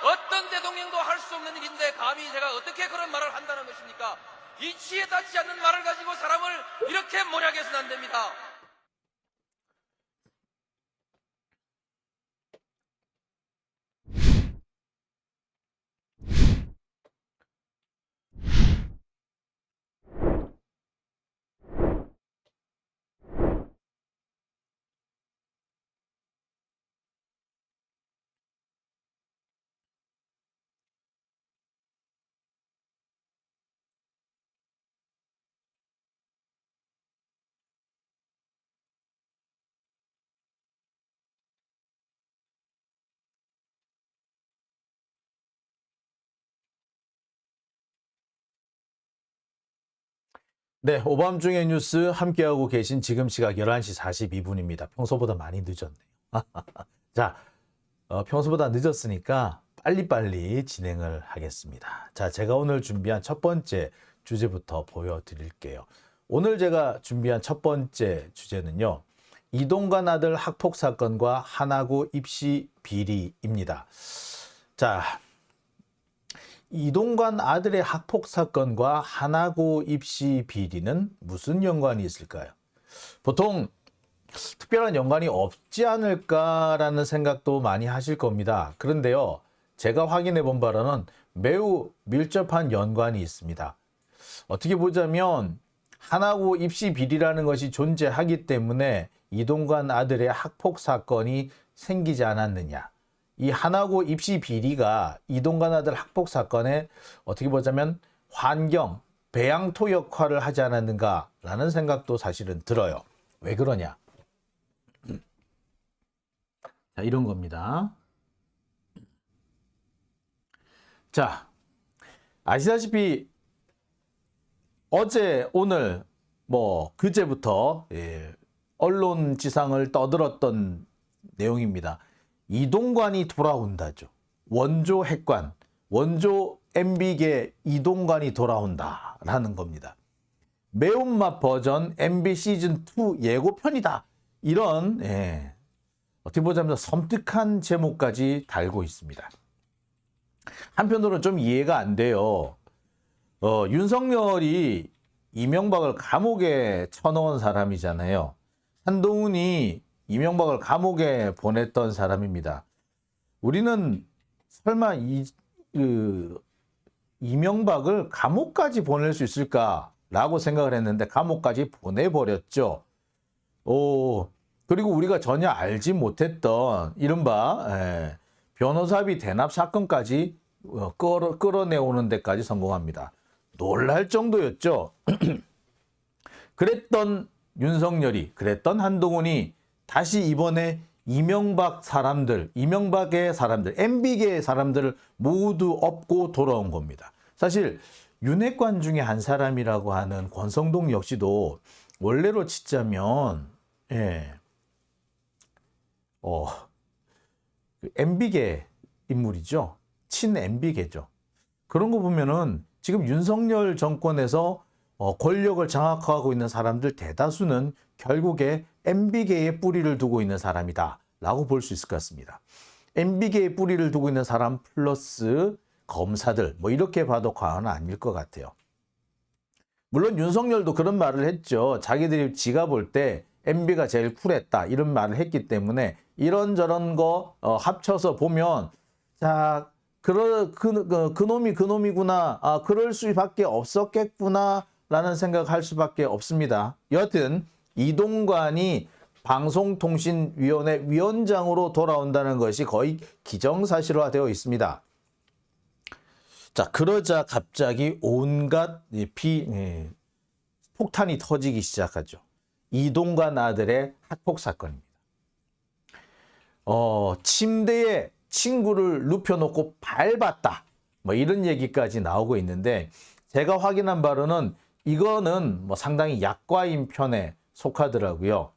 어떤 대통령도 할 수 없는 일인데 감히 제가 어떻게 그런 말을 한다는 것입니까? 이치에 닿지 않는 말을 가지고 사람을 이렇게 모략해서는 안 됩니다. 네, 오밤중의 뉴스 함께하고 계신 지금 시각 11시 42분입니다. 평소보다 많이 늦었네요. 자, 평소보다 늦었으니까 빨리빨리 진행을 하겠습니다. 자, 제가 오늘 준비한 첫 번째 주제부터 보여드릴게요. 오늘 제가 준비한 첫 번째 주제는요. 이동관 아들 학폭 사건과 하나고 입시 비리입니다. 자, 이동관 아들의 학폭 사건과 하나고 입시 비리는 무슨 연관이 있을까요? 보통 특별한 연관이 없지 않을까라는 생각도 많이 하실 겁니다. 그런데요, 제가 확인해 본 바로는 매우 밀접한 연관이 있습니다. 어떻게 보자면 하나고 입시 비리라는 것이 존재하기 때문에 이동관 아들의 학폭 사건이 생기지 않았느냐. 이 하나고 입시 비리가 이동관 아들 학폭 사건에 어떻게 보자면 환경, 배양토 역할을 하지 않았는가라는 생각도 사실은 들어요. 왜 그러냐? 자, 이런 겁니다. 자, 아시다시피 어제, 오늘, 그제부터 언론지상을 떠들었던 내용입니다. 이동관이 돌아온다죠. 원조 핵관, 원조 MB계 이동관이 돌아온다라는 겁니다. 매운맛 버전 MB 시즌2 예고편이다. 이런 어떻게 보자면 섬뜩한 제목까지 달고 있습니다. 한편으로는 좀 이해가 안 돼요. 윤석열이 이명박을 감옥에 쳐넣은 사람이잖아요. 한동훈이 이명박을 감옥에 보냈던 사람입니다. 우리는 설마 이명박을 감옥까지 보낼 수 있을까라고 생각을 했는데 감옥까지 보내버렸죠. 그리고 우리가 전혀 알지 못했던 이른바 변호사비 대납 사건까지 끌어내오는 데까지 성공합니다. 놀랄 정도였죠. 그랬던 윤석열이, 그랬던 한동훈이 다시 이번에 이명박의 사람들, MB계의 사람들을 모두 업고 돌아온 겁니다. 사실 윤핵관 중에 한 사람이라고 하는 권성동 역시도 원래로 치자면 MB계 인물이죠. 친 MB계죠. 그런 거 보면은 지금 윤석열 정권에서 권력을 장악하고 있는 사람들 대다수는 결국에 MB계에 뿌리를 두고 있는 사람이다 라고 볼 수 있을 것 같습니다. MB계에 뿌리를 두고 있는 사람 플러스 검사들 이렇게 봐도 과언은 아닐 것 같아요. 물론 윤석열도 그런 말을 했죠. 자기들이 지가 볼 때 MB가 제일 쿨했다 이런 말을 했기 때문에 이런저런 거 합쳐서 보면 자 그놈이 그놈이구나 그럴 수밖에 없었겠구나 라는 생각할 수밖에 없습니다. 여하튼 이동관이 방송통신위원회 위원장으로 돌아온다는 것이 거의 기정사실화되어 있습니다. 자, 그러자 갑자기 온갖 폭탄이 터지기 시작하죠. 이동관 아들의 학폭 사건입니다. 침대에 친구를 눕혀놓고 밟았다. 이런 얘기까지 나오고 있는데 제가 확인한 바로는 이거는 상당히 약과인 편에 속하더라고요.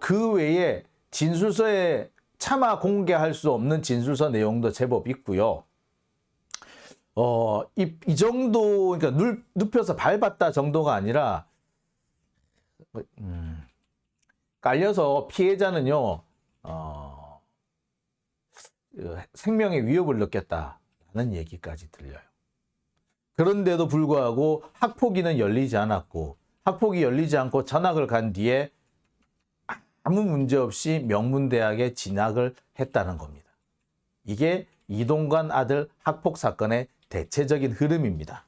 그 외에 진술서에 차마 공개할 수 없는 진술서 내용도 제법 있고요. 이 정도, 그러니까 눕혀서 밟았다 정도가 아니라, 깔려서 피해자는요, 생명의 위협을 느꼈다는 얘기까지 들려요. 그런데도 불구하고 학폭위는 열리지 않았고, 학폭이 열리지 않고 전학을 간 뒤에 아무 문제 없이 명문대학에 진학을 했다는 겁니다. 이게 이동관 아들 학폭 사건의 대체적인 흐름입니다.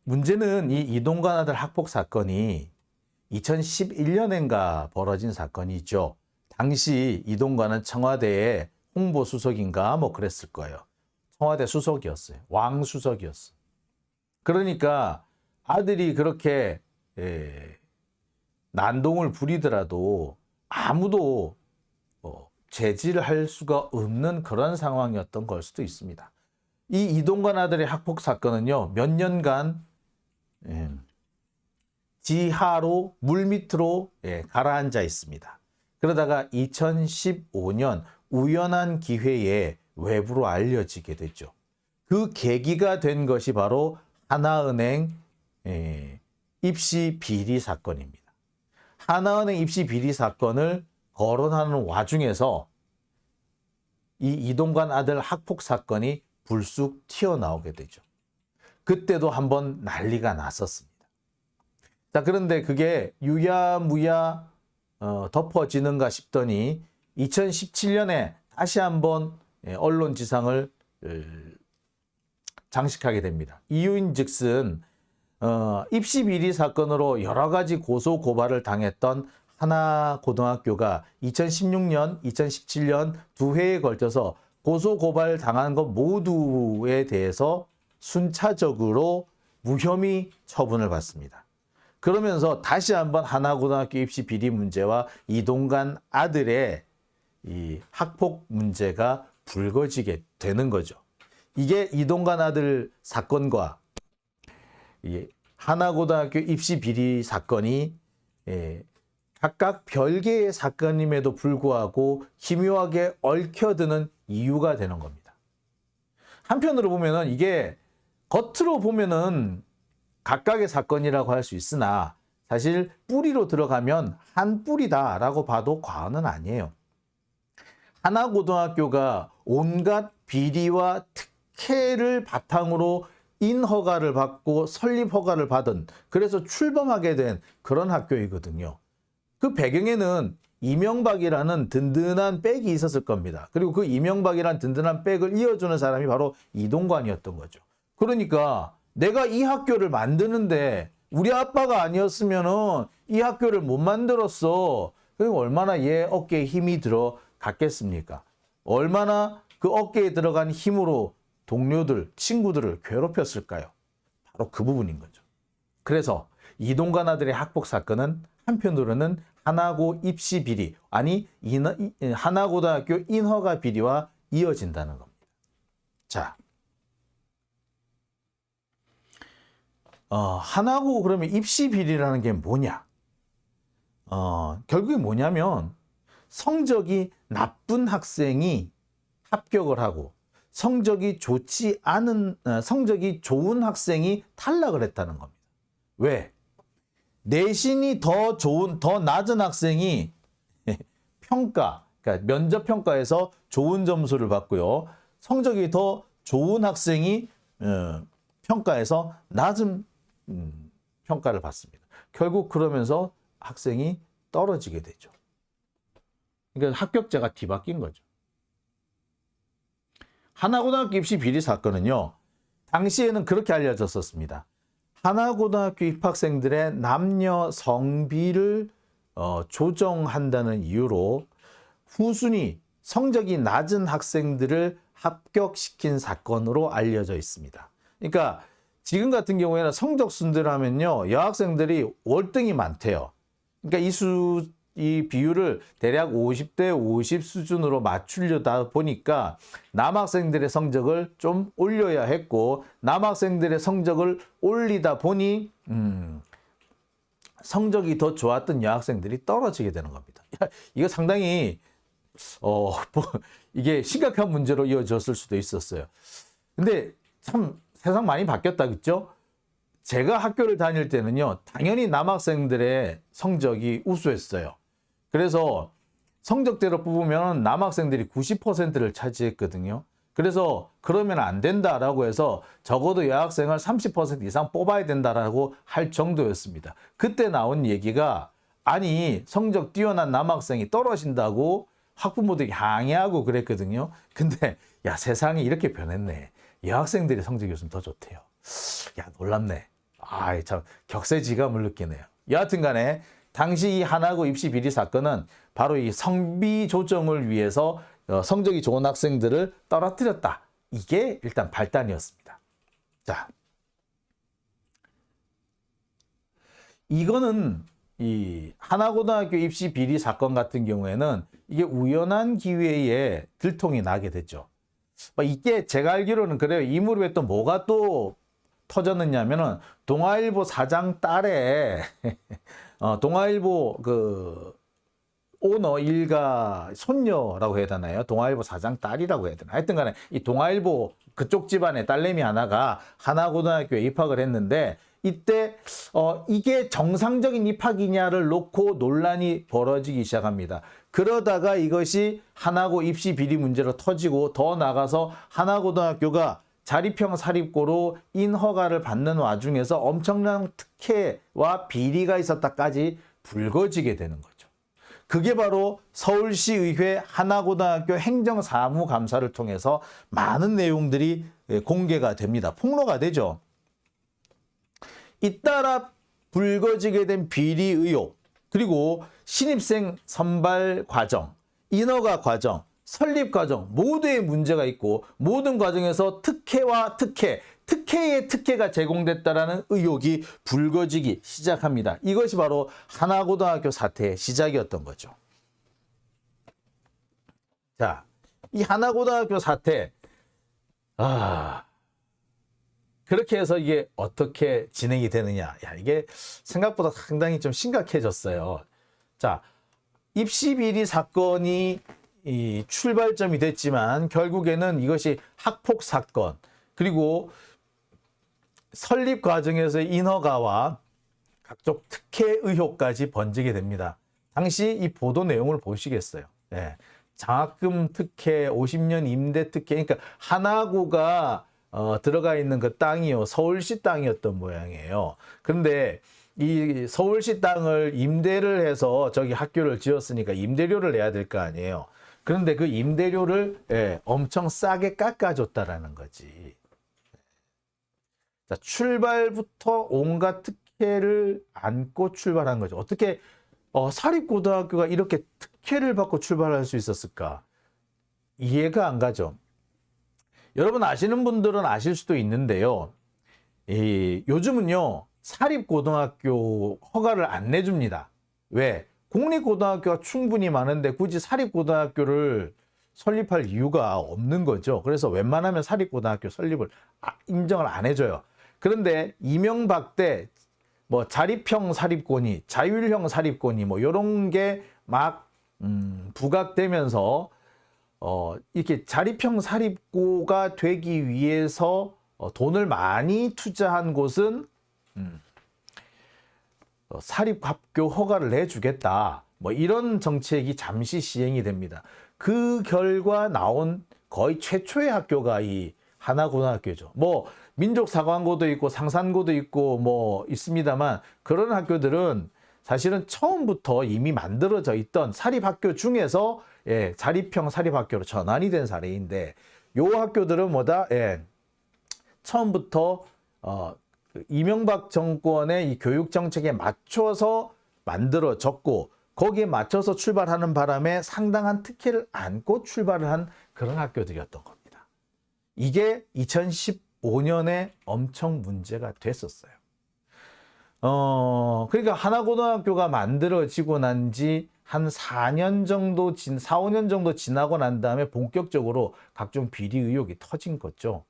문제는 이 이동관 아들 학폭 사건이 2011년인가 벌어진 사건이죠. 당시 이동관은 청와대의 홍보수석인가 뭐 그랬을 거예요. 청와대 수석이었어요. 왕수석이었어요. 그러니까 아들이 그렇게 난동을 부리더라도 아무도 제지를 할 수가 없는 그런 상황이었던 걸 수도 있습니다. 이 이동관 아들의 학폭 사건은요, 몇 년간 지하로 물밑으로 가라앉아 있습니다. 그러다가 2015년 우연한 기회에 외부로 알려지게 됐죠. 그 계기가 된 것이 바로 하나은행 입시 비리 사건입니다. 하나은행 입시 비리 사건을 거론하는 와중에서 이 이동관 아들 학폭 사건이 불쑥 튀어나오게 되죠. 그때도 한번 난리가 났었습니다. 자, 그런데 그게 유야무야 덮어지는가 싶더니 2017년에 다시 한번 언론 지상을 장식하게 됩니다. 이유인즉슨 입시 비리 사건으로 여러 가지 고소 고발을 당했던 하나고등학교가 2016년, 2017년 두 해에 걸쳐서 고소 고발 당한 것 모두에 대해서 순차적으로 무혐의 처분을 받습니다. 그러면서 다시 한번 하나고등학교 입시 비리 문제와 이동관 아들의 이 학폭 문제가 불거지게 되는 거죠. 이게 이동관 아들 사건과 이 하나고등학교 입시 비리 사건이 각각 별개의 사건임에도 불구하고 희묘하게 얽혀드는 이유가 되는 겁니다. 한편으로 보면은 이게 겉으로 보면은 각각의 사건이라고 할 수 있으나 사실 뿌리로 들어가면 한 뿌리다라고 봐도 과언은 아니에요. 하나고등학교가 온갖 비리와 특혜를 바탕으로 인허가를 받고 설립허가를 받은, 그래서 출범하게 된 그런 학교이거든요. 그 배경에는 이명박이라는 든든한 백이 있었을 겁니다. 그리고 그 이명박이라는 든든한 백을 이어주는 사람이 바로 이동관이었던 거죠. 그러니까 내가 이 학교를 만드는데 우리 아빠가 아니었으면은 이 학교를 못 만들었어. 그리고 얼마나 얘 어깨에 힘이 들어갔겠습니까? 얼마나 그 어깨에 들어간 힘으로 동료들, 친구들을 괴롭혔을까요? 바로 그 부분인 거죠. 그래서 이동관 아들의 학폭 사건은 한편으로는 하나고 입시 비리, 아니 하나고등학교 인허가 비리와 이어진다는 겁니다. 자, 하나고 그러면 입시 비리라는 게 뭐냐? 결국에 뭐냐면 성적이 나쁜 학생이 합격을 하고 성적이 좋은 학생이 탈락을 했다는 겁니다. 왜? 내신이 더 낮은 학생이 그러니까 면접 평가에서 좋은 점수를 받고요. 성적이 더 좋은 학생이 평가에서 낮은 평가를 받습니다. 결국 그러면서 학생이 떨어지게 되죠. 그러니까 합격자가 뒤바뀐 거죠. 하나고등학교 입시 비리 사건은요, 당시에는 그렇게 알려졌었습니다. 하나고등학교 입학생들의 남녀 성비를 조정한다는 이유로 후순위 성적이 낮은 학생들을 합격시킨 사건으로 알려져 있습니다. 그러니까 지금 같은 경우에는 성적 순대로 하면요, 여학생들이 월등히 많대요. 그러니까 이 비율을 대략 50대 50 수준으로 맞추려다 보니까 남학생들의 성적을 좀 올려야 했고, 남학생들의 성적을 올리다 보니 성적이 더 좋았던 여학생들이 떨어지게 되는 겁니다. 이거 상당히 이게 심각한 문제로 이어졌을 수도 있었어요. 근데 참 세상 많이 바뀌었다, 그죠? 제가 학교를 다닐 때는요, 당연히 남학생들의 성적이 우수했어요. 그래서 성적대로 뽑으면 남학생들이 90%를 차지했거든요. 그래서 그러면 안 된다라고 해서 적어도 여학생을 30% 이상 뽑아야 된다라고 할 정도였습니다. 그때 나온 얘기가 아니 성적 뛰어난 남학생이 떨어진다고 학부모들이 항의하고 그랬거든요. 근데 야 세상이 이렇게 변했네. 여학생들이 성적이 요즘 더 좋대요. 야 놀랍네. 아이 참 격세지감을 느끼네요. 여하튼 간에 당시 이 하나고 입시 비리 사건은 바로 이 성비 조정을 위해서 성적이 좋은 학생들을 떨어뜨렸다. 이게 일단 발단이었습니다. 자, 이거는 이 하나고등학교 입시 비리 사건 같은 경우에는 이게 우연한 기회에 들통이 나게 됐죠. 이게 제가 알기로는 그래요. 이 무렵에 또 뭐가 또 터졌느냐면은 동아일보 사장 딸의 동아일보 그 오너 일가 손녀라고 해야 되나요? 동아일보 사장 딸이라고 해야 되나? 하여튼 간에 이 동아일보 그쪽 집안의 딸내미 하나가 하나고등학교에 입학을 했는데 이때 이게 정상적인 입학이냐를 놓고 논란이 벌어지기 시작합니다. 그러다가 이것이 하나고 입시 비리 문제로 터지고 더 나가서 하나고등학교가 자립형 사립고로 인허가를 받는 와중에서 엄청난 특혜와 비리가 있었다까지 불거지게 되는 거죠. 그게 바로 서울시의회 하나고등학교 행정사무감사를 통해서 많은 내용들이 공개가 됩니다. 폭로가 되죠. 잇따라 불거지게 된 비리 의혹, 그리고 신입생 선발 과정, 인허가 과정, 설립 과정 모두에 문제가 있고 모든 과정에서 특혜와 특혜의 특혜가 제공됐다라는 의혹이 불거지기 시작합니다. 이것이 바로 하나고등학교 사태의 시작이었던 거죠. 자, 이 하나고등학교 사태 그렇게 해서 이게 어떻게 진행이 되느냐. 야, 이게 생각보다 상당히 좀 심각해졌어요. 자, 입시 비리 사건이 이 출발점이 됐지만 결국에는 이것이 학폭 사건 그리고 설립 과정에서의 인허가와 각종 특혜 의혹까지 번지게 됩니다. 당시 이 보도 내용을 보시겠어요. 네. 장학금 특혜, 50년 임대 특혜, 그러니까 하나고가 들어가 있는 그 땅이요 서울시 땅이었던 모양이에요. 그런데 이 서울시 땅을 임대를 해서 저기 학교를 지었으니까 임대료를 내야 될 거 아니에요. 그런데 그 임대료를 엄청 싸게 깎아줬다라는 거지. 자, 출발부터 온갖 특혜를 안고 출발한 거죠. 어떻게 사립고등학교가 이렇게 특혜를 받고 출발할 수 있었을까? 이해가 안 가죠. 여러분 아시는 분들은 아실 수도 있는데요. 요즘은요 사립고등학교 허가를 안 내줍니다. 왜? 공립고등학교가 충분히 많은데 굳이 사립고등학교를 설립할 이유가 없는 거죠. 그래서 웬만하면 사립고등학교 설립을 인정을 안 해줘요. 그런데 이명박 때 뭐 자립형 사립고니, 자율형 사립고니 뭐 이런 게 막 부각되면서 이렇게 자립형 사립고가 되기 위해서 돈을 많이 투자한 곳은 사립학교 허가를 내주겠다. 뭐 이런 정책이 잠시 시행이 됩니다. 그 결과 나온 거의 최초의 학교가 이 하나고등학교죠. 뭐 민족사관고도 있고 상산고도 있고 뭐 있습니다만 그런 학교들은 사실은 처음부터 이미 만들어져 있던 사립학교 중에서 자립형 사립학교로 전환이 된 사례인데 요 학교들은 뭐다? 처음부터 이명박 정권의 이 교육 정책에 맞춰서 만들어졌고 거기에 맞춰서 출발하는 바람에 상당한 특혜를 안고 출발을 한 그런 학교들이었던 겁니다. 이게 2015년에 엄청 문제가 됐었어요. 그러니까 하나고등학교가 만들어지고 난 지 한 4년 정도 4, 5년 정도 지나고 난 다음에 본격적으로 각종 비리 의혹이 터진 거죠.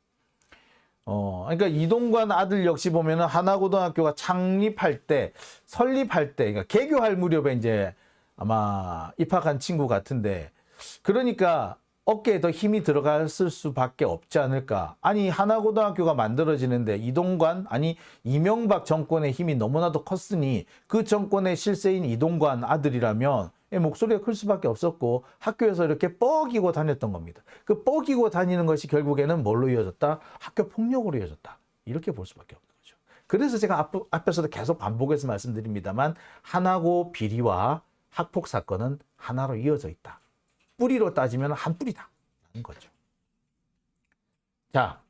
그러니까 이동관 아들 역시 보면은 하나고등학교가 창립할 때, 설립할 때, 그러니까 개교할 무렵에 이제 아마 입학한 친구 같은데, 그러니까 어깨에 더 힘이 들어갔을 수밖에 없지 않을까. 아니, 하나고등학교가 만들어지는데 이동관, 아니, 이명박 정권의 힘이 너무나도 컸으니 그 정권의 실세인 이동관 아들이라면 목소리가 클 수밖에 없었고 학교에서 이렇게 뻐기고 다녔던 겁니다. 그 뻐기고 다니는 것이 결국에는 뭘로 이어졌다? 학교 폭력으로 이어졌다. 이렇게 볼 수밖에 없는 거죠. 그래서 제가 앞에서도 계속 반복해서 말씀드립니다만 하나고 비리와 학폭 사건은 하나로 이어져 있다. 뿌리로 따지면 한 뿌리다. 라는 거죠. 자,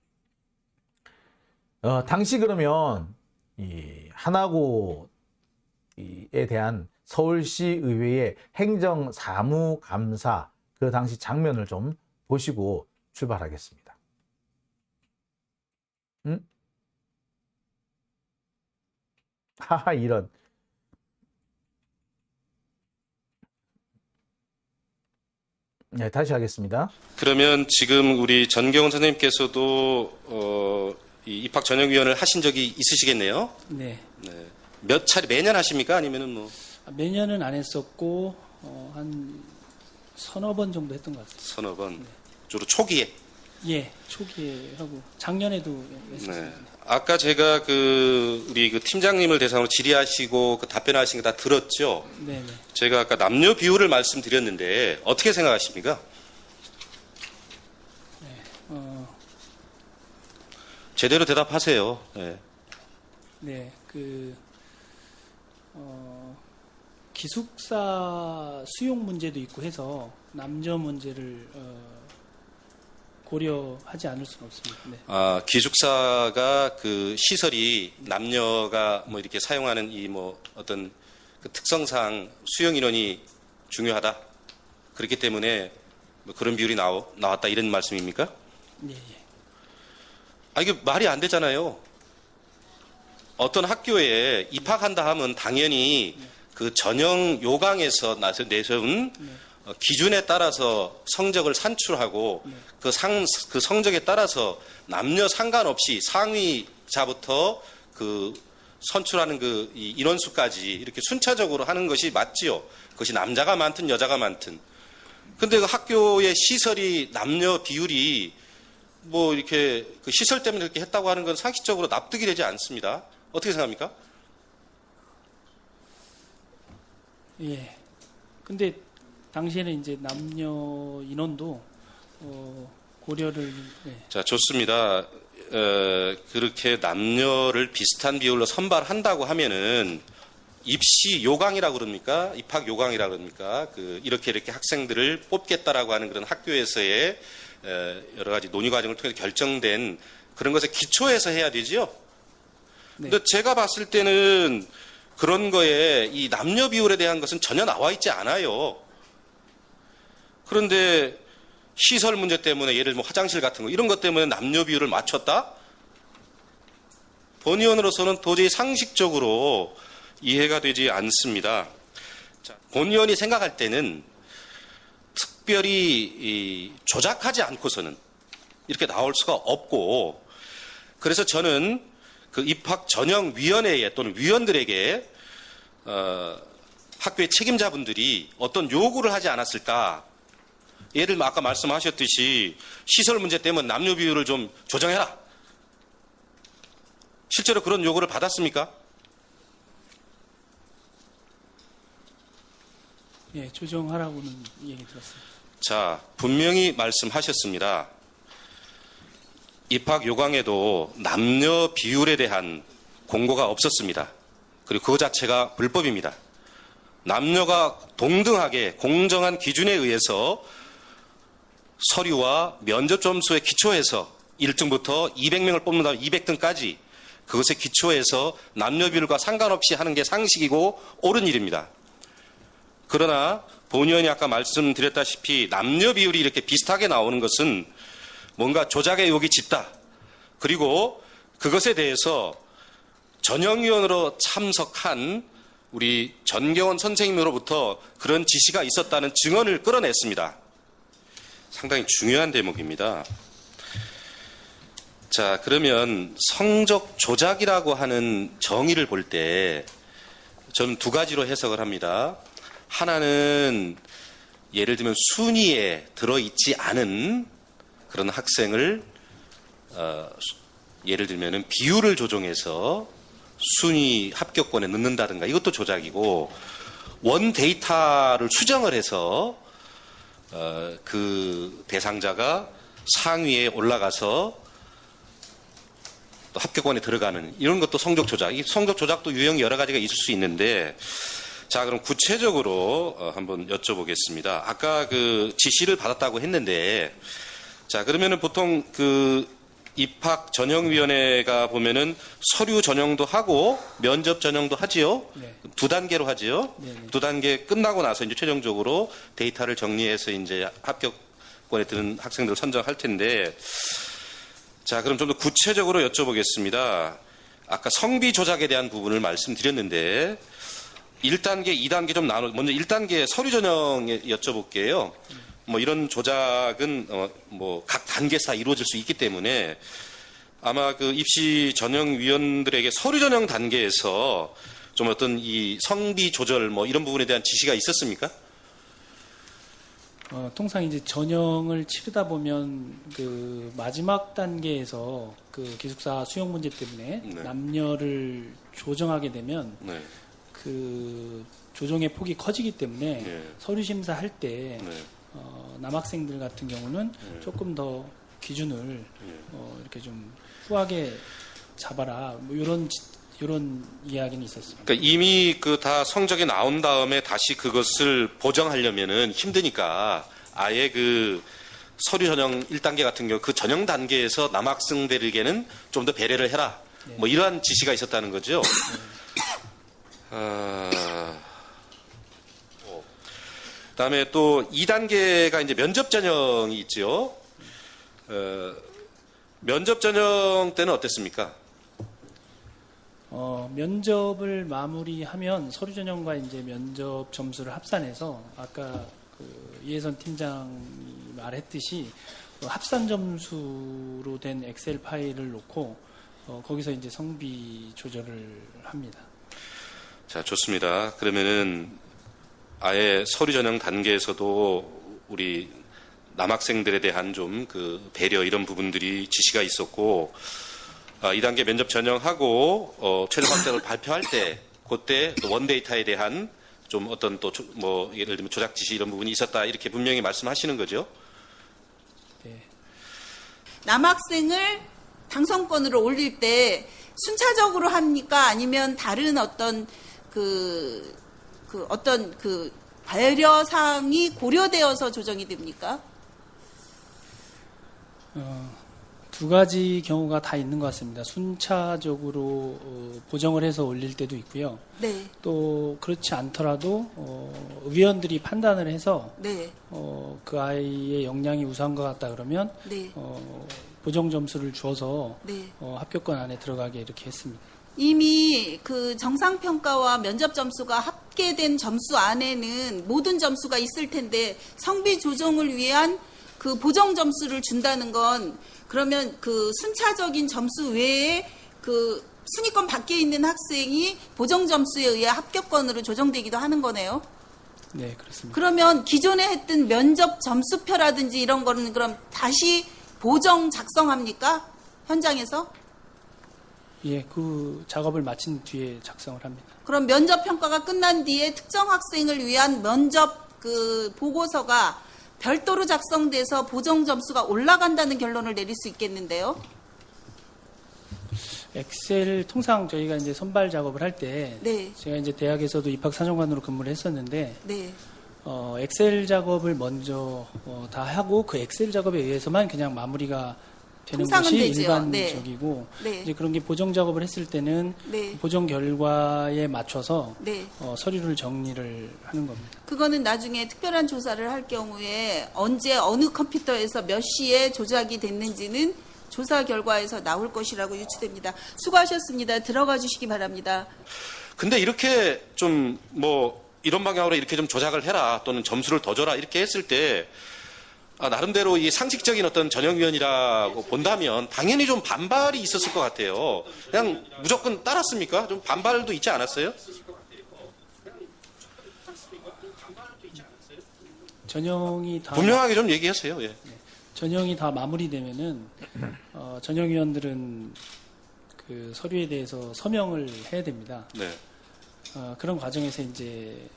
당시 그러면 이 하나고에 대한 서울시 의회의 행정사무감사 그 당시 장면을 좀 보시고 출발하겠습니다. 하하, 이런. 네, 다시 하겠습니다. 그러면 지금 우리 전경훈 선생님께서도 이 입학전형위원을 하신 적이 있으시겠네요? 네. 네. 몇 차례 매년 하십니까? 아니면은 뭐 매년은 안 했었고 한 서너 번 정도 했던 것 같아요. 서너 번? 주로 초기에? 예, 초기에 하고 작년에도 했었습니다. 네. 아까 제가 우리 팀장님을 대상으로 질의하시고 답변하신 거 다 들었죠? 네, 네. 제가 아까 남녀 비율을 말씀드렸는데 어떻게 생각하십니까? 제대로 대답하세요. 네. 네, 기숙사 수용 문제도 있고 해서 남녀 문제를 고려하지 않을 수는 없습니다. 네. 기숙사가 그 시설이 남녀가 뭐 이렇게 사용하는 이 뭐 어떤 그 특성상 수용 인원이 중요하다. 그렇기 때문에 뭐 그런 비율이 나왔다 이런 말씀입니까? 예, 예. 이게 말이 안 되잖아요. 어떤 학교에 입학한다 하면 당연히 그 전형 요강에서 내세운 기준에 따라서 성적을 산출하고 그 성적에 따라서 남녀 상관없이 상위자부터 그 선출하는 그 인원수까지 이렇게 순차적으로 하는 것이 맞지요. 그것이 남자가 많든 여자가 많든. 근데 그 학교의 시설이 남녀 비율이 뭐 이렇게 그 시설 때문에 그렇게 했다고 하는 건 상식적으로 납득이 되지 않습니다. 어떻게 생각합니까? 예. 근데 당시에는 이제 남녀 인원도 고려를. 네. 자, 좋습니다. 그렇게 남녀를 비슷한 비율로 선발한다고 하면은 입시 요강이라고 그럽니까? 입학 요강이라고 그럽니까? 이렇게 학생들을 뽑겠다라고 하는 그런 학교에서의 여러 가지 논의 과정을 통해서 결정된 그런 것에 기초해서 해야 되지요. 네. 근데 제가 봤을 때는 그런 거에 이 남녀 비율에 대한 것은 전혀 나와 있지 않아요. 그런데 시설 문제 때문에 예를 들면 화장실 같은 거 이런 것 때문에 남녀 비율을 맞췄다? 본의원으로서는 도저히 상식적으로 이해가 되지 않습니다. 자, 본의원이 생각할 때는 특별히 조작하지 않고서는 이렇게 나올 수가 없고, 그래서 저는 그 입학 전형위원회에 또는 위원들에게 학교의 책임자분들이 어떤 요구를 하지 않았을까. 예를 들면 아까 말씀하셨듯이 시설 문제 때문에 남녀 비율을 좀 조정해라. 실제로 그런 요구를 받았습니까? 예, 조정하라고는 얘기 들었습니다. 자, 분명히 말씀하셨습니다. 입학 요강에도 남녀 비율에 대한 공고가 없었습니다. 그리고 그거 자체가 불법입니다. 남녀가 동등하게 공정한 기준에 의해서 서류와 면접 점수에 기초해서 1등부터 200명을 뽑는다면 200등까지 그것에 기초해서 남녀 비율과 상관없이 하는 게 상식이고 옳은 일입니다. 그러나 본의원이 아까 말씀드렸다시피 남녀 비율이 이렇게 비슷하게 나오는 것은 뭔가 조작의 의혹이 짙다. 그리고 그것에 대해서 전형위원으로 참석한 우리 전경원 선생님으로부터 그런 지시가 있었다는 증언을 끌어냈습니다. 상당히 중요한 대목입니다. 자, 그러면 성적 조작이라고 하는 정의를 볼 때 저는 두 가지로 해석을 합니다. 하나는 예를 들면 순위에 들어있지 않은 그런 학생을 예를 들면 비율을 조정해서 순위 합격권에 넣는다든가 이것도 조작이고, 원 데이터를 수정을 해서 그 대상자가 상위에 올라가서 또 합격권에 들어가는 이런 것도 성적 조작. 이 성적 조작도 유형이 여러 가지가 있을 수 있는데, 자, 그럼 구체적으로 한번 여쭤보겠습니다. 아까 그 지시를 받았다고 했는데, 자, 그러면은 보통 그 입학 전형위원회가 보면은 서류 전형도 하고 면접 전형도 하지요. 네. 두 단계로 하지요. 네네. 두 단계 끝나고 나서 이제 최종적으로 데이터를 정리해서 이제 합격권에 드는 학생들을 선정할 텐데, 자, 그럼 좀 더 구체적으로 여쭤보겠습니다. 아까 성비 조작에 대한 부분을 말씀드렸는데, 1단계, 2단계 좀 먼저 1단계 서류 전형에 여쭤볼게요. 뭐 이런 조작은 뭐 각 단계사 이루어질 수 있기 때문에 아마 그 입시 전형위원들에게 서류 전형 단계에서 좀 어떤 이 성비 조절 뭐 이런 부분에 대한 지시가 있었습니까? 통상 이제 전형을 치르다 보면 그 마지막 단계에서 그 기숙사 수용 문제 때문에 네. 남녀를 조정하게 되면 네. 그 조정의 폭이 커지기 때문에 네. 서류 심사할 때 네. 남학생들 같은 경우는 조금 더 기준을 이렇게 좀 후하게 잡아라 뭐 이런 이야기는 있었습니다. 그러니까 이미 그 다 성적이 나온 다음에 다시 그것을 보정하려면은 힘드니까 아예 그 서류 전형 1단계 같은 경우 그 전형 단계에서 남학생들에게는 좀 더 배려를 해라. 네. 뭐 이러한 지시가 있었다는 거죠. 그다음에 또 2단계가 이제 면접 전형이 있죠. 면접 전형 때는 어땠습니까? 면접을 마무리하면 서류 전형과 이제 면접 점수를 합산해서 아까 그 이혜선 팀장이 말했듯이 그 합산 점수로 된 엑셀 파일을 놓고 거기서 이제 성비 조절을 합니다. 자, 좋습니다. 그러면은 아예 서류 전형 단계에서도 우리 남학생들에 대한 좀 그 배려 이런 부분들이 지시가 있었고, 2단계 면접 전형하고 최종 합격을 발표할 때 그때 또 원데이터에 대한 좀 어떤 또 뭐 예를 들면 조작 지시 이런 부분이 있었다 이렇게 분명히 말씀하시는 거죠. 네. 남학생을 당선권으로 올릴 때 순차적으로 합니까? 아니면 다른 어떤 어떤 배려사항이 고려되어서 조정이 됩니까? 두 가지 경우가 다 있는 것 같습니다. 순차적으로 보정을 해서 올릴 때도 있고요. 네, 또 그렇지 않더라도 위원들이 판단을 해서 네, 그 아이의 역량이 우수한 것 같다 그러면 네, 보정 점수를 주어서 네. 합격권 안에 들어가게 이렇게 했습니다. 이미 그 정상평가와 면접 점수가 합계된 점수 안에는 모든 점수가 있을 텐데 성비 조정을 위한 그 보정 점수를 준다는 건 그러면 그 순차적인 점수 외에 그 순위권 밖에 있는 학생이 보정 점수에 의해 합격권으로 조정되기도 하는 거네요. 네, 그렇습니다. 그러면 기존에 했던 면접 점수표라든지 이런 거는 그럼 다시 보정 작성합니까? 현장에서? 예, 그 작업을 마친 뒤에 작성을 합니다. 그럼 면접 평가가 끝난 뒤에 특정 학생을 위한 면접 그 보고서가 별도로 작성돼서 보정 점수가 올라간다는 결론을 내릴 수 있겠는데요. 엑셀 통상 저희가 이제 선발 작업을 할 때 네. 제가 이제 대학에서도 입학 사정관으로 근무를 했었는데 네. 엑셀 작업을 먼저 다 하고 그 엑셀 작업에 의해서만 그냥 마무리가 되는 통상은 것이 되지요. 일반적이고 네. 이제 그런 게 보정 작업을 했을 때는 네. 보정 결과에 맞춰서 네. 서류를 정리를 하는 겁니다. 그거는 나중에 특별한 조사를 할 경우에 언제 어느 컴퓨터에서 몇 시에 조작이 됐는지는 조사 결과에서 나올 것이라고 유추됩니다. 수고하셨습니다. 들어가 주시기 바랍니다. 근데 이렇게 좀 뭐 이런 방향으로 이렇게 좀 조작을 해라 또는 점수를 더 줘라 이렇게 했을 때 나름대로 이 상식적인 어떤 전형위원이라고 본다면 당연히 좀 반발이 있었을 것 같아요. 그냥 무조건 따랐습니까? 좀 반발도 있지 않았어요? 전형이 다 분명하게 좀 얘기하세요. 예. 전형이 다 마무리되면은 전형위원들은 그 서류에 대해서 서명을 해야 됩니다. 네. 그런 과정에서 이제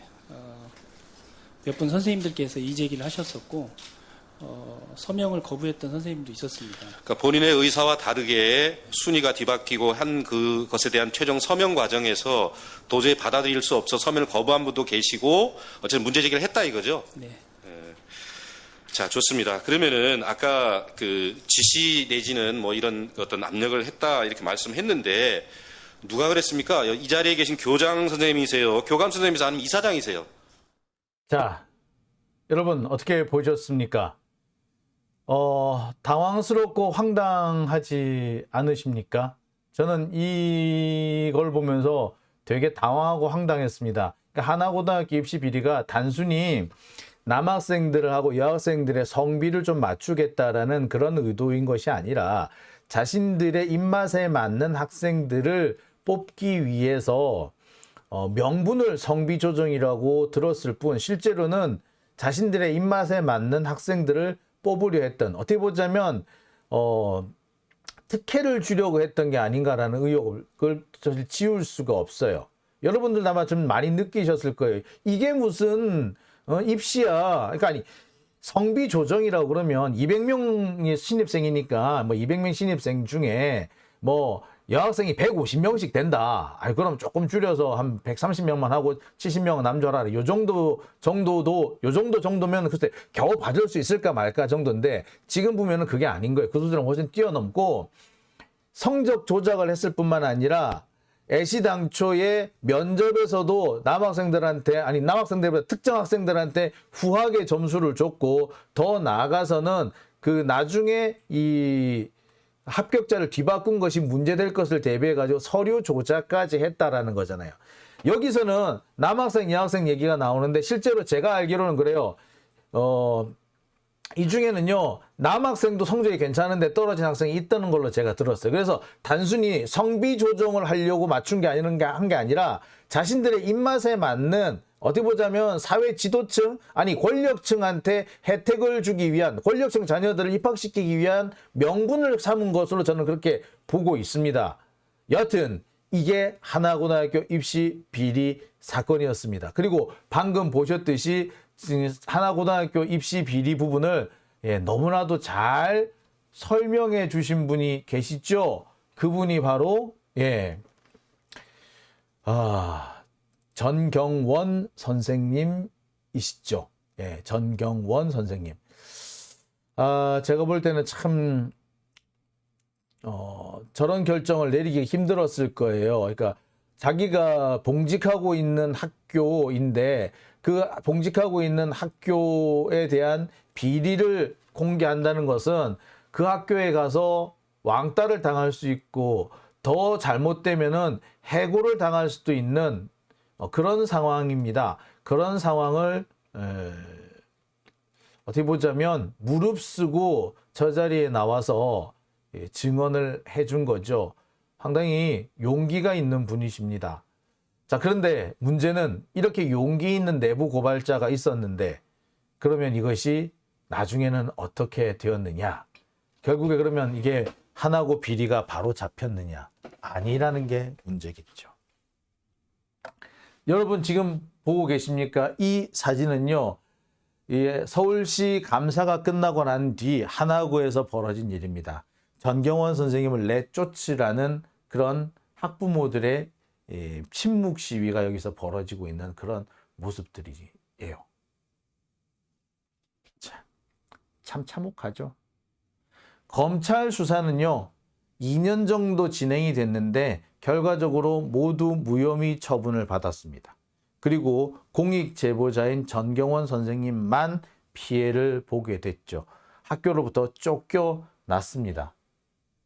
몇 분 선생님들께서 이의 제기를 하셨었고 서명을 거부했던 선생님도 있었습니다. 그러니까 본인의 의사와 다르게 순위가 뒤바뀌고 한 그것에 대한 최종 서명 과정에서 도저히 받아들일 수 없어 서명을 거부한 분도 계시고 어쨌든 문제 제기를 했다 이거죠. 네. 자, 좋습니다. 그러면은 아까 그 지시 내지는 뭐 이런 어떤 압력을 했다 이렇게 말씀했는데 누가 그랬습니까? 이 자리에 계신 교장 선생님이세요? 교감 선생님이세요? 아니면 이사장이세요? 자, 여러분 어떻게 보셨습니까? 당황스럽고 황당하지 않으십니까? 저는 이걸 보면서 되게 당황하고 황당했습니다. 그러니까 하나고등학교 입시 비리가 단순히 남학생들하고 여학생들의 성비를 좀 맞추겠다라는 그런 의도인 것이 아니라 자신들의 입맛에 맞는 학생들을 뽑기 위해서 명분을 성비 조정이라고 들었을 뿐 실제로는 자신들의 입맛에 맞는 학생들을 뽑으려 했던, 어떻게 보자면 특혜를 주려고 했던 게 아닌가라는 의혹을 지울 수가 없어요. 여러분들 아마 좀 많이 느끼셨을 거예요. 이게 무슨 입시야. 그러니까 아니 성비 조정이라고 그러면 200명이 신입생이니까 뭐 200명 신입생 중에 뭐 여학생이 150명씩 된다. 아이 그럼 조금 줄여서 한 130명만 하고 70명은 남줘라. 요 정도면 글쎄 겨우 받을 수 있을까 말까 정도인데 지금 보면은 그게 아닌 거예요. 그 수준은 훨씬 뛰어넘고 성적 조작을 했을 뿐만 아니라 애시당초에 면접에서도 남학생들보다 특정 학생들한테 후하게 점수를 줬고 더 나아가서는 그 나중에 이 합격자를 뒤바꾼 것이 문제될 것을 대비해가지고 서류 조작까지 했다라는 거잖아요. 여기서는 남학생, 여학생 얘기가 나오는데 실제로 제가 알기로는 그래요. 이 중에는요, 남학생도 성적이 괜찮은데 떨어진 학생이 있다는 걸로 제가 들었어요. 그래서 단순히 성비 조정을 하려고 맞춘 게 한 게 아니라 자신들의 입맛에 맞는 어떻게 보자면 사회 지도층, 아니 권력층한테 혜택을 주기 위한, 권력층 자녀들을 입학시키기 위한 명분을 삼은 것으로 저는 그렇게 보고 있습니다. 여하튼 이게 하나고등학교 입시 비리 사건이었습니다. 그리고 방금 보셨듯이 하나고등학교 입시 비리 부분을 너무나도 잘 설명해 주신 분이 계시죠. 그분이 바로 전경원 선생님이시죠. 전경원 선생님. 제가 볼 때는 참 저런 결정을 내리기 힘들었을 거예요. 그러니까 자기가 봉직하고 있는 학교인데 그 봉직하고 있는 학교에 대한 비리를 공개한다는 것은 그 학교에 가서 왕따를 당할 수 있고 더 잘못되면은 해고를 당할 수도 있는 그런 상황입니다. 그런 상황을 어떻게 보자면 무릅쓰고 저 자리에 나와서 증언을 해준 거죠. 상당히 용기가 있는 분이십니다. 자, 그런데 문제는 이렇게 용기 있는 내부 고발자가 있었는데 그러면 이것이 나중에는 어떻게 되었느냐? 결국에 그러면 이게 하나고 비리가 바로 잡혔느냐? 아니라는 게 문제겠죠. 여러분 지금 보고 계십니까? 이 사진은요. 서울시 감사가 끝나고 난 뒤 하나고에서 벌어진 일입니다. 전경원 선생님을 내쫓으라는 그런 학부모들의 침묵 시위가 여기서 벌어지고 있는 그런 모습들이에요. 참 참혹하죠. 검찰 수사는요, 2년 정도 진행이 됐는데 결과적으로 모두 무혐의 처분을 받았습니다. 그리고 공익 제보자인 전경원 선생님만 피해를 보게 됐죠. 학교로부터 쫓겨났습니다.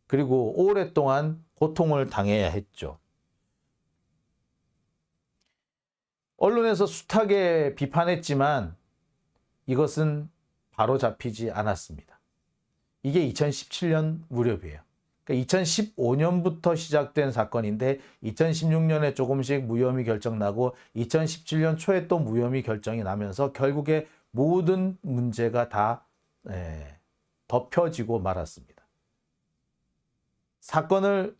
그리고 오랫동안 고통을 당해야 했죠. 언론에서 숱하게 비판했지만 이것은 바로 잡히지 않았습니다. 이게 2017년 무렵이에요. 그러니까 2015년부터 시작된 사건인데 2016년에 조금씩 무혐의 결정 나고 2017년 초에 또 무혐의 결정이 나면서 결국에 모든 문제가 다 덮여지고 말았습니다. 사건을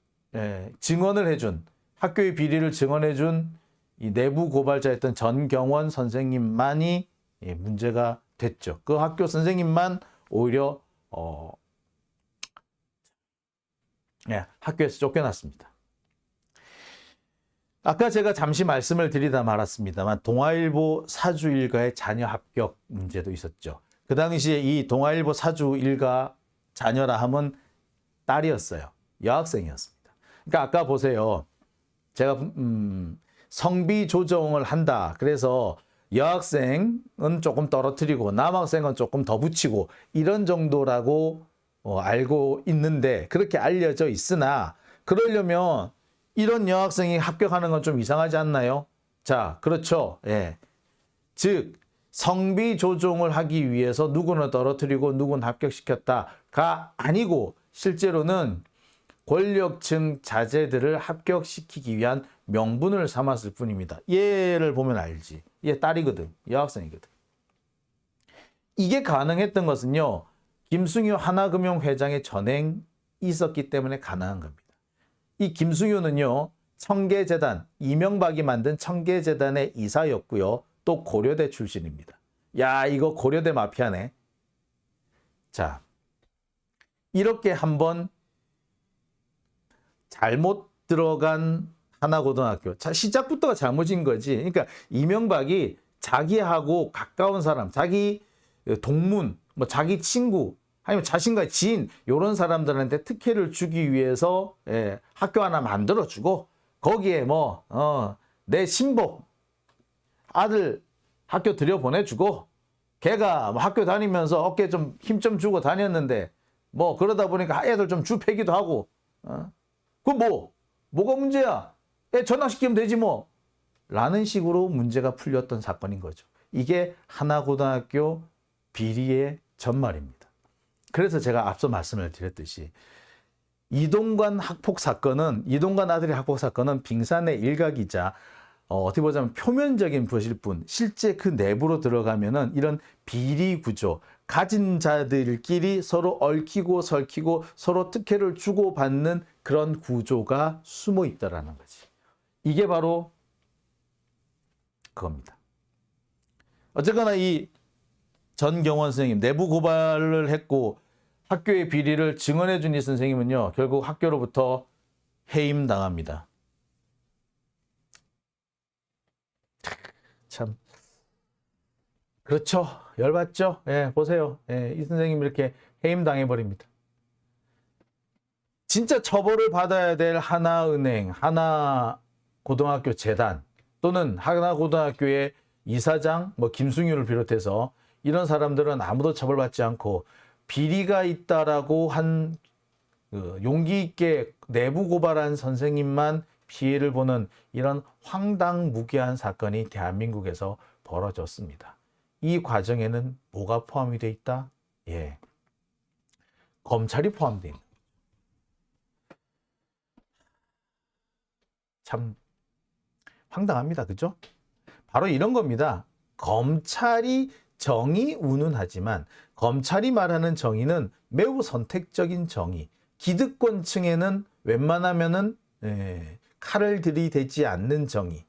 증언을 해준, 학교의 비리를 증언해준 이 내부 고발자였던 전경원 선생님만이 문제가 됐죠. 그 학교 선생님만 오히려 학교에서 쫓겨났습니다. 아까 제가 잠시 말씀을 드리다 말았습니다만 동아일보 사주 일가의 자녀 합격 문제도 있었죠. 그 당시에 이 동아일보 사주 일가 자녀라 함은 딸이었어요. 여학생이었습니다. 그러니까 아까 보세요. 제가 성비 조정을 한다. 그래서 여학생은 조금 떨어뜨리고 남학생은 조금 더 붙이고 이런 정도라고 알고 있는데 그렇게 알려져 있으나 그러려면 이런 여학생이 합격하는 건 좀 이상하지 않나요? 자, 그렇죠. 예. 즉 성비 조정을 하기 위해서 누구는 떨어뜨리고 누구는 합격시켰다가 아니고 실제로는 권력층 자제들을 합격시키기 위한 명분을 삼았을 뿐입니다. 얘를 보면 알지. 얘 딸이거든. 여학생이거든. 이게 가능했던 것은요. 김승효 하나금융회장의 전행이 있었기 때문에 가능한 겁니다. 이 김승효는요. 청계재단, 이명박이 만든 청계재단의 이사였고요. 또 고려대 출신입니다. 야, 이거 고려대 마피아네. 자, 이렇게 한번 잘못 들어간 하나고등학교. 자, 시작부터가 잘못인 거지. 그러니까 이명박이 자기하고 가까운 사람, 자기 동문, 뭐 자기 친구, 아니면 자신과 지인 이런 사람들한테 특혜를 주기 위해서 학교 하나 만들어주고 거기에 내 신복 아들 학교 들여보내주고 걔가 뭐 학교 다니면서 어깨 좀 힘 좀 주고 다녔는데 뭐 그러다 보니까 애들 좀 주패기도 하고 그 뭐가 문제야? 애 전학시키면 되지 뭐 라는 식으로 문제가 풀렸던 사건인 거죠. 이게 하나고등학교 비리의 전말입니다. 그래서 제가 앞서 말씀을 드렸듯이 이동관 아들의 학폭 사건은 빙산의 일각이자 어떻게 보자면 표면적인 것일 뿐 실제 그 내부로 들어가면은 이런 비리 구조, 가진 자들끼리 서로 얽히고 설키고 서로 특혜를 주고받는 그런 구조가 숨어 있다라는 거지. 이게 바로 그겁니다. 어쨌거나 이 전경원 선생님 내부 고발을 했고 학교의 비리를 증언해 준 이 선생님은요. 결국 학교로부터 해임당합니다. 참 그렇죠. 열받죠. 예, 보세요. 예, 이 선생님 이렇게 해임당해버립니다. 진짜 처벌을 받아야 될 하나은행, 하나고등학교 재단 또는 하나고등학교의 이사장, 김승유를 비롯해서 이런 사람들은 아무도 처벌받지 않고 비리가 있다라고 한 용기 있게 내부 고발한 선생님만 피해를 보는 이런 황당무계한 사건이 대한민국에서 벌어졌습니다. 이 과정에는 뭐가 포함이 돼 있다? 예, 검찰이 포함되어 있는. 참 황당합니다. 그죠? 바로 이런 겁니다. 검찰이 정의 운운하지만 검찰이 말하는 정의는 매우 선택적인 정의. 기득권층에는 웬만하면은 칼을 들이대지 않는 정의.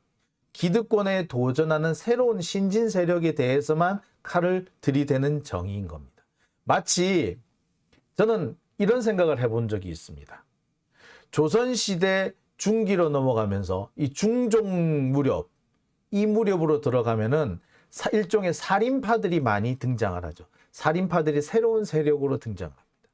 기득권에 도전하는 새로운 신진 세력에 대해서만 칼을 들이대는 정의인 겁니다. 마치 저는 이런 생각을 해본 적이 있습니다. 조선시대 중기로 넘어가면서 이 중종 무렵, 이 무렵으로 들어가면은 일종의 살인파들이 많이 등장을 하죠. 살인파들이 새로운 세력으로 등장을 합니다.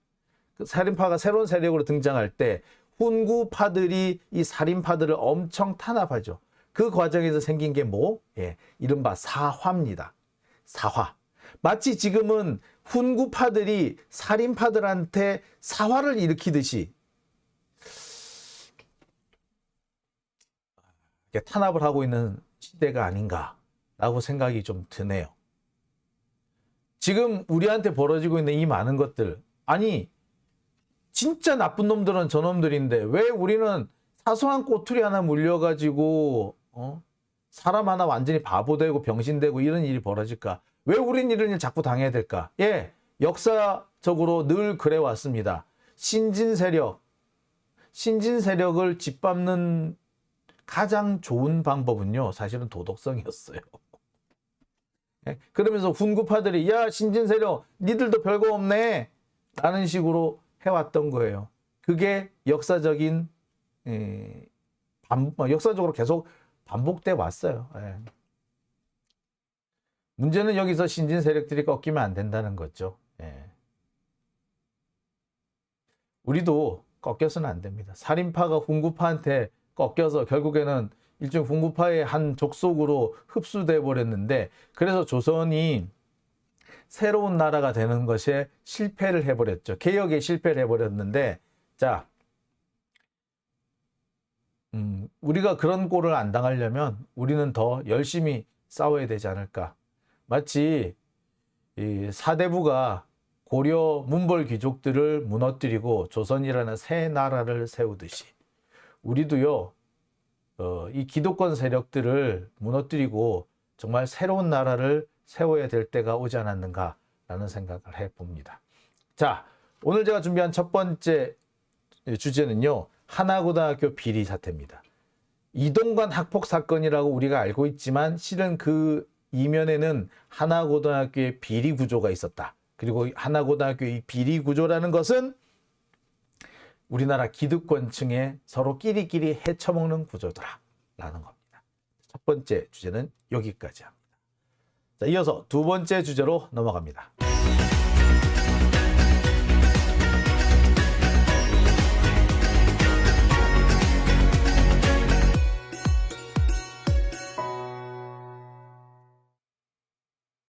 그 살인파가 새로운 세력으로 등장할 때 훈구파들이 이 살인파들을 엄청 탄압하죠. 그 과정에서 생긴 게 이른바 사화입니다. 사화. 마치 지금은 훈구파들이 살인파들한테 사화를 일으키듯이 탄압을 하고 있는 시대가 아닌가라고 생각이 좀 드네요. 지금 우리한테 벌어지고 있는 이 많은 것들, 아니 진짜 나쁜 놈들은 저놈들인데 왜 우리는 사소한 꼬투리 하나 물려가지고 사람 하나 완전히 바보 되고 병신 되고 이런 일이 벌어질까? 왜 우린 이런 일 자꾸 당해야 될까? 예, 역사적으로 늘 그래 왔습니다. 신진 세력을 짓밟는 가장 좋은 방법은요, 사실은 도덕성이었어요. 예? 그러면서 훈구파들이 야 신진세력 니들도 별거 없네 라는 식으로 해왔던 거예요. 그게 역사적인 역사적으로 계속 반복돼 왔어요. 예. 문제는 여기서 신진 세력들이 꺾이면 안 된다는 거죠. 예. 우리도 꺾여서는 안 됩니다. 살인파가 훈구파한테 꺾여서 결국에는 일종의 훈구파의 한 족속으로 흡수돼 버렸는데, 그래서 조선이 새로운 나라가 되는 것에 실패를 해버렸죠. 개혁에 실패를 해버렸는데, 자, 우리가 그런 꼴을 안 당하려면 우리는 더 열심히 싸워야 되지 않을까. 마치 이 사대부가 고려 문벌 귀족들을 무너뜨리고 조선이라는 새 나라를 세우듯이 우리도요, 이 기득권 세력들을 무너뜨리고 정말 새로운 나라를 세워야 될 때가 오지 않았는가라는 생각을 해봅니다. 자, 오늘 제가 준비한 첫 번째 주제는요, 하나고등학교 비리 사태입니다. 이동관 학폭 사건이라고 우리가 알고 있지만 실은 그 이면에는 하나고등학교의 비리 구조가 있었다. 그리고 하나고등학교의 이 비리 구조라는 것은 우리나라 기득권층의 서로 끼리끼리 헤쳐먹는 구조더라 라는 겁니다. 첫 번째 주제는 여기까지 합니다. 자, 이어서 두 번째 주제로 넘어갑니다.